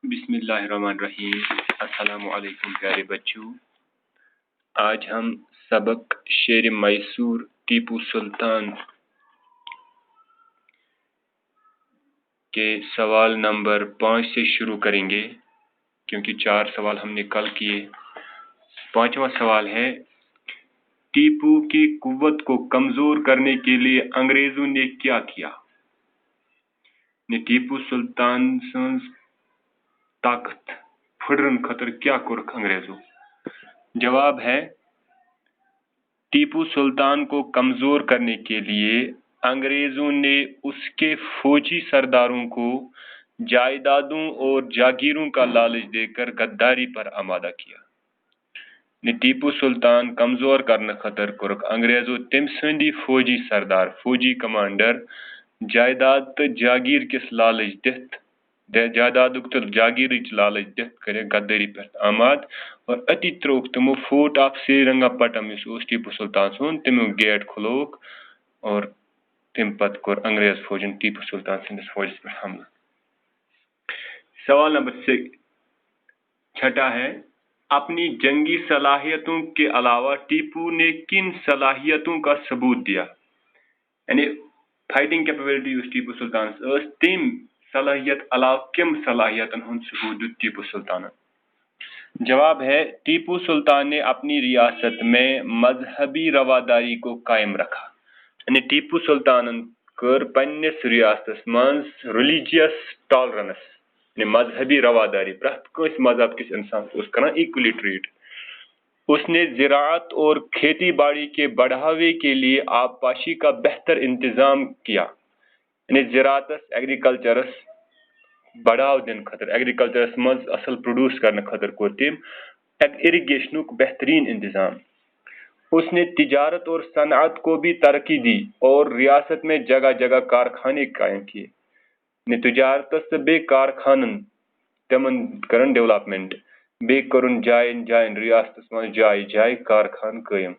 بسم اللہ الرحمن الرحیم۔ السلام علیکم پیارے بچوں، آج ہم سبق شیر میسور ٹیپو سلطان کے سوال نمبر 5 سے شروع کریں گے، کیونکہ 4 سوال ہم نے کل کیے۔ 5واں سوال ہے، ٹیپو کی قوت کو کمزور کرنے کے لیے انگریزوں نے کیا کیا؟ ٹیپو سلطان سنز طاقت پھڑرن خطر کیا کورک انگریزوں؟ جواب ہے، ٹیپو سلطان کو کمزور کرنے کے لیے انگریزوں نے اس کے فوجی سرداروں کو جائیدادوں اور جاگیروں کا لالچ دے کر غداری پر آمادہ کیا۔ ٹیپو سلطان کمزور کرنے خطر کورک انگریزوں تم سندی فوجی سردار، فوجی کمانڈر جائیداد تو جاگیر کس لالچ دت جائیدادک تو جاگیرچ لالچ دت کرے غداری پر آماد، اور اتی تروک تمو فورٹ آف سریرنگا پٹم اس ٹیپو سلطان سن تمو گیٹ کھلوک اور تم پت کور انگریز فوجن ٹیپو سلطان سندس فوجس پر حملہ۔ سوال نمبر 6 ہے، اپنی جنگی صلاحیتوں کے علاوہ ٹیپو نے کن صلاحیتوں کا ثبوت دیا؟ یعنی فائٹنگ کیپیبلٹی اس ٹیپو سلطان تم صلاحیت علاوہ کم صلاحیتن ہند ثبوت دیت ٹیپو سلطان؟ جواب ہے، ٹیپو سلطان نے اپنی ریاست میں مذہبی رواداری کو قائم رکھا۔ یعنی ٹیپو سلطانن کر پنس ریاستس منز ریلیجیس ٹالرنس، یعنی مذہبی رواداری، پرت کس مذہب کس انسان اس کران ایکولی ٹریٹ۔ اس نے زراعت اور کھیتی باڑی کے بڑھاوے کے لیے آبپاشی کا بہتر انتظام کیا۔ یعنی زراعتس ایگریکلچرس بڑھاو دن خاطر، ایگریکلچرس مز اصل پروڈیوس کرنے خاطر کور تم اریگیشنک بہترین انتظام۔ اس نے تجارت اور صنعت کو بھی ترقی دی اور ریاست میں جگہ جگہ کارخانے قائم کیے۔ تجارت سے بے کارخانن تمن کرن ڈیولپمنٹ، بے کرن جائن جائن ریاست میں جائے جائے کارخان قائم۔